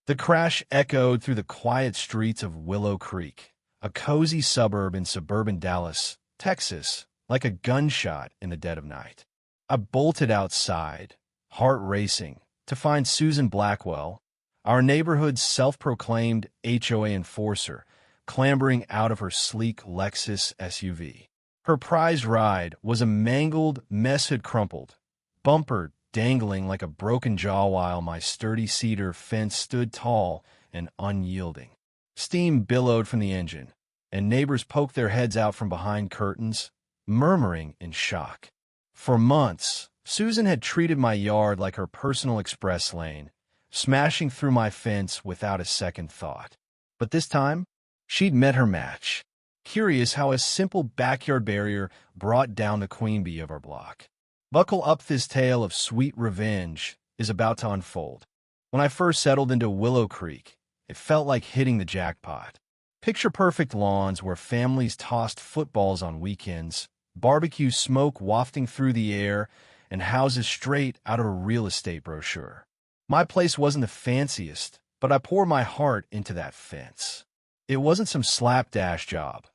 The crash echoed through the quiet streets of Willow Creek, a cozy suburb in suburban Dallas, Texas, like a gunshot in the dead of night. I bolted outside, heart racing, to find Susan Blackwell, our neighborhood's self-proclaimed HOA enforcer, clambering out of her sleek Lexus SUV. Her prized ride was a mangled, mess-had crumpled, bumper dangling like a broken jaw while my sturdy cedar fence stood tall and unyielding. Steam billowed from the engine, and neighbors poked their heads out from behind curtains, murmuring in shock. For months, Susan had treated my yard like her personal express lane, smashing through my fence without a second thought. But this time, she'd met her match. Curious how a simple backyard barrier brought down the queen bee of our block. Buckle up, this tale of sweet revenge is about to unfold. When I first settled into Willow Creek, it felt like hitting the jackpot. Picture-perfect lawns where families tossed footballs on weekends, barbecue smoke wafting through the air, and houses straight out of a real estate brochure. My place wasn't the fanciest, but I poured my heart into that fence. It wasn't some slapdash job.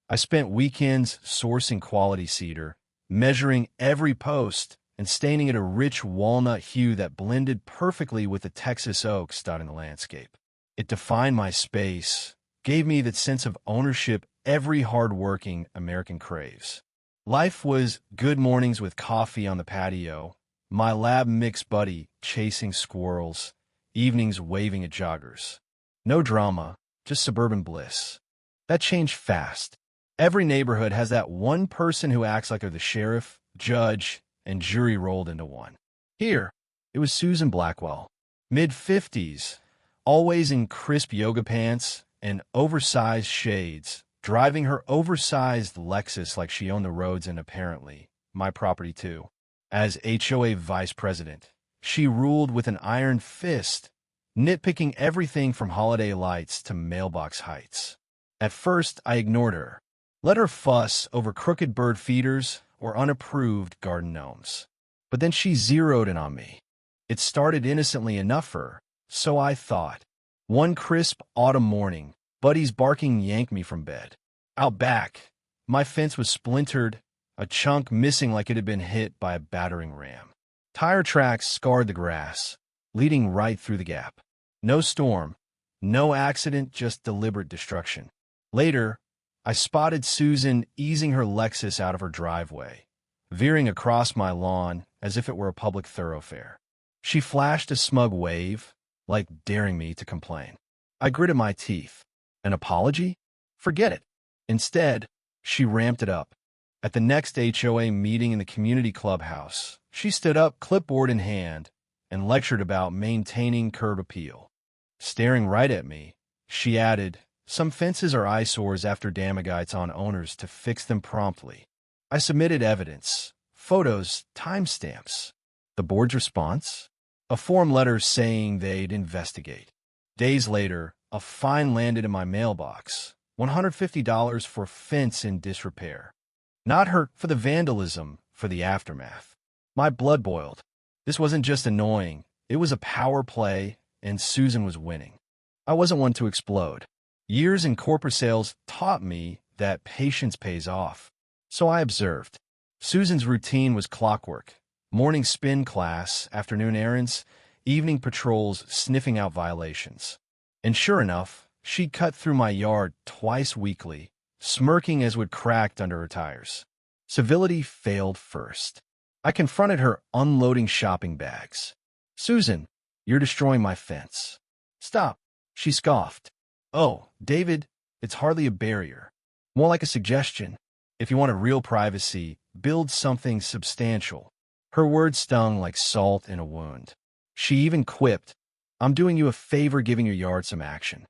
I spent weekends sourcing quality cedar, measuring every post, and staining it a rich walnut hue that blended perfectly with the Texas oaks dotting the landscape. It defined my space, gave me that sense of ownership every hard-working American craves. Life was good mornings with coffee on the patio, my lab mix buddy chasing squirrels, evenings waving at joggers. No drama, just suburban bliss. That changed fast. Every neighborhood has that one person who acts like they're the sheriff, judge, and jury rolled into one. Here, it was Susan Blackwell, mid-50s, always in crisp yoga pants and oversized shades, driving her oversized Lexus like she owned the roads and apparently my property too. As HOA vice president, she ruled with an iron fist, nitpicking everything from holiday lights to mailbox heights. At first, I ignored her. Let her fuss over crooked bird feeders or unapproved garden gnomes. But then she zeroed in on me. It started innocently enough for her, so I thought. One crisp autumn morning, Buddy's barking yanked me from bed. Out back, my fence was splintered, a chunk missing like it had been hit by a battering ram. Tire tracks scarred the grass, leading right through the gap. No storm, no accident, just deliberate destruction. Later, I spotted Susan easing her Lexus out of her driveway, veering across my lawn as if it were a public thoroughfare. She flashed a smug wave, like daring me to complain. I gritted my teeth. An apology? Forget it. Instead, she ramped it up. At the next HOA meeting in the community clubhouse, she stood up, clipboard in hand, and lectured about maintaining curb appeal. Staring right at me, she added, "Some fences are eyesores after Damagites on owners to fix them promptly." I submitted evidence, photos, timestamps. The board's response? A form letter saying they'd investigate. Days later, a fine landed in my mailbox, $150 for fence in disrepair. Not hurt for the vandalism, for the aftermath. My blood boiled. This wasn't just annoying, it was a power play, and Susan was winning. I wasn't one to explode. Years in corporate sales taught me that patience pays off. So I observed. Susan's routine was clockwork. Morning spin class, afternoon errands, evening patrols sniffing out violations. And sure enough, she'd cut through my yard twice weekly, smirking as wood cracked under her tires. Civility failed first. I confronted her unloading shopping bags. "Susan, you're destroying my fence." "Stop," she scoffed. "Oh, David, it's hardly a barrier. More like a suggestion. If you want a real privacy, build something substantial." Her words stung like salt in a wound. She even quipped, "I'm doing you a favor giving your yard some action."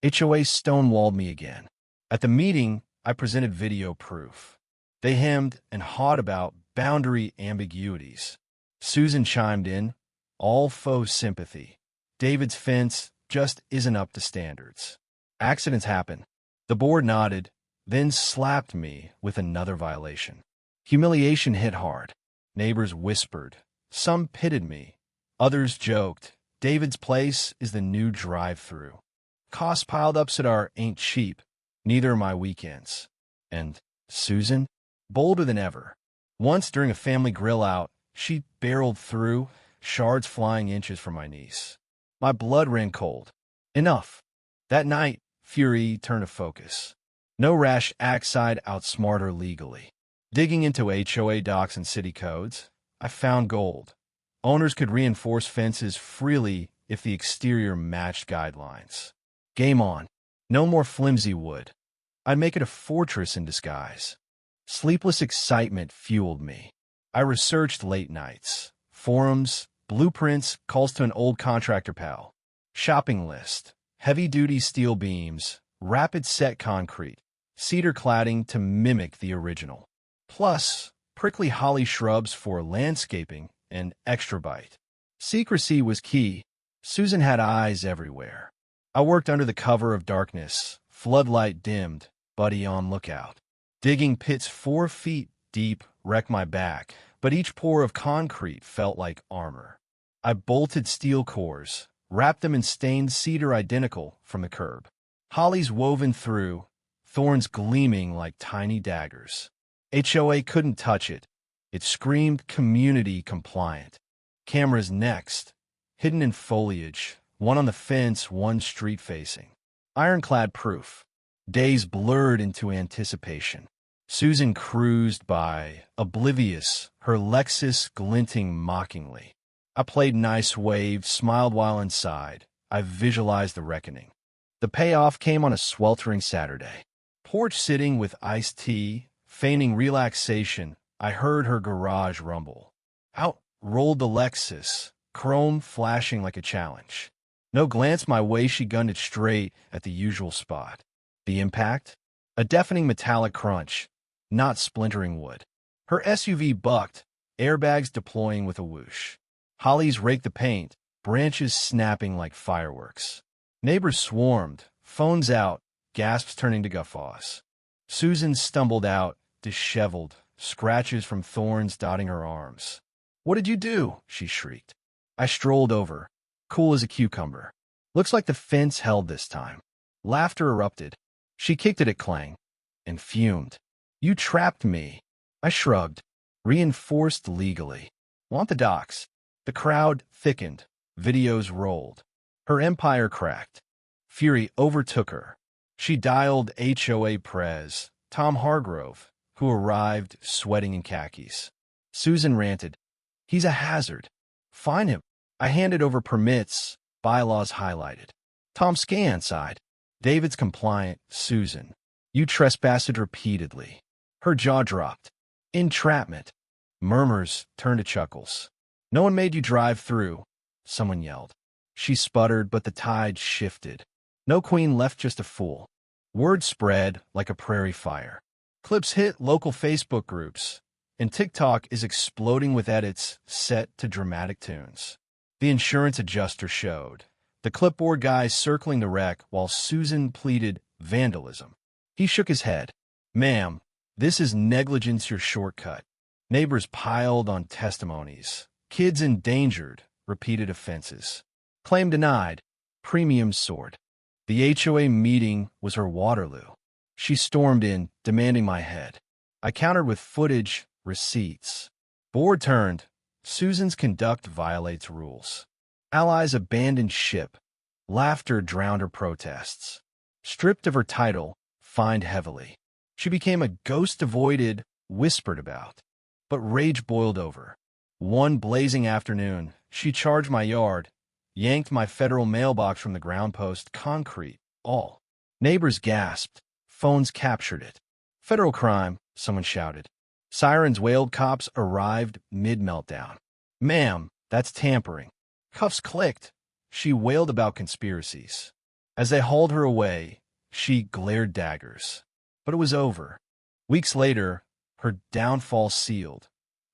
HOA stonewalled me again. At the meeting, I presented video proof. They hemmed and hawed about boundary ambiguities. Susan chimed in, all faux sympathy. "David's fence just isn't up to standards. Accidents happen." The board nodded, then slapped me with another violation. Humiliation hit hard. Neighbors whispered. Some pitied me. Others joked, David's place is the new drive-through. Costs piled up so our ain't cheap. Neither are my weekends. And Susan? Bolder than ever. Once during a family grill-out, she barreled through, shards flying inches from my knees. My blood ran cold. Enough. That night, fury turned to focus. No rash acts I'd outsmart her legally. Digging into HOA docs and city codes, I found gold. Owners could reinforce fences freely if the exterior matched guidelines. Game on. No more flimsy wood. I'd make it a fortress in disguise. Sleepless excitement fueled me. I researched late nights, forums, blueprints, calls to an old contractor pal, shopping list, heavy-duty steel beams, rapid set concrete, cedar cladding to mimic the original. Plus, prickly holly shrubs for landscaping and extra bite. Secrecy was key. Susan had eyes everywhere. I worked under the cover of darkness, floodlight dimmed, buddy on lookout. Digging pits 4 feet deep wrecked my back, but each pour of concrete felt like armor. I bolted steel cores, wrapped them in stained cedar identical from the curb. Hollies woven through, thorns gleaming like tiny daggers. HOA couldn't touch it. It screamed community compliant. Cameras next, hidden in foliage, one on the fence, one street facing. Ironclad proof. Days blurred into anticipation. Susan cruised by, oblivious, her Lexus glinting mockingly. I played nice wave, smiled while inside. I visualized the reckoning. The payoff came on a sweltering Saturday. Porch sitting with iced tea, feigning relaxation, I heard her garage rumble. Out rolled the Lexus, chrome flashing like a challenge. No glance my way, she gunned it straight at the usual spot. The impact? A deafening metallic crunch, not splintering wood. Her SUV bucked, airbags deploying with a whoosh. Hollies raked the paint, branches snapping like fireworks. Neighbors swarmed, phones out, gasps turning to guffaws. Susan stumbled out, disheveled, scratches from thorns dotting her arms. "What did you do?" she shrieked. I strolled over, cool as a cucumber. Looks like the fence held this time. Laughter erupted. She kicked it at Clang, and fumed. "You trapped me." I shrugged. Reinforced legally. "Want the docs?" The crowd thickened. Videos rolled. Her empire cracked. Fury overtook her. She dialed HOA Prez, Tom Hargrove, who arrived sweating in khakis. Susan ranted, "He's a hazard. Fine him." I handed over permits, bylaws highlighted. Tom Scan sighed. "David's compliant, Susan. You trespassed repeatedly." Her jaw dropped. "Entrapment." Murmurs turned to chuckles. "No one made you drive through," someone yelled. She sputtered, but the tide shifted. No queen left, just a fool. Word spread like a prairie fire. Clips hit local Facebook groups, and TikTok is exploding with edits set to dramatic tunes. The insurance adjuster showed the clipboard guy circling the wreck while Susan pleaded vandalism. He shook his head. "Ma'am, this is negligence, your shortcut." Neighbors piled on testimonies. Kids endangered, repeated offenses. Claim denied, premiums soared. The HOA meeting was her Waterloo. She stormed in, demanding my head. I countered with footage, receipts. Board turned. Susan's conduct violates rules. Allies abandoned ship. Laughter drowned her protests. Stripped of her title, fined heavily. She became a ghost avoided, whispered about. But rage boiled over. One blazing afternoon, she charged my yard, yanked my federal mailbox from the ground post, concrete, all. Neighbors gasped. Phones captured it. "Federal crime," someone shouted. Sirens wailed. Cops arrived mid-meltdown. "Ma'am, that's tampering." Cuffs clicked. She wailed about conspiracies. As they hauled her away, she glared daggers. But it was over. Weeks later, her downfall sealed.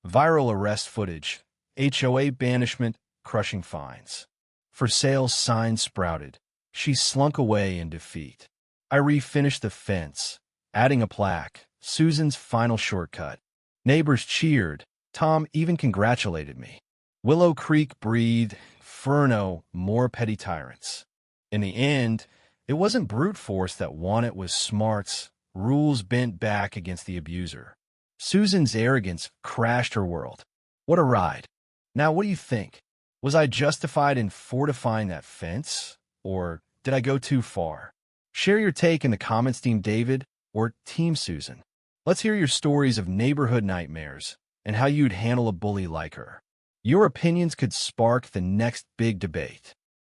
Viral arrest footage, HOA banishment, crushing fines. For sale signs sprouted. She slunk away in defeat. I refinished the fence, adding a plaque, "Susan's final shortcut." Neighbors cheered. Tom even congratulated me. Willow Creek breathed inferno, more petty tyrants. In the end, it wasn't brute force that won, it was smarts, rules bent back against the abuser. Susan's arrogance crashed her world. What a ride. Now, what do you think? Was I justified in fortifying that fence? Or did I go too far? Share your take in the comments, Team David or Team Susan. Let's hear your stories of neighborhood nightmares and how you'd handle a bully like her. Your opinions could spark the next big debate.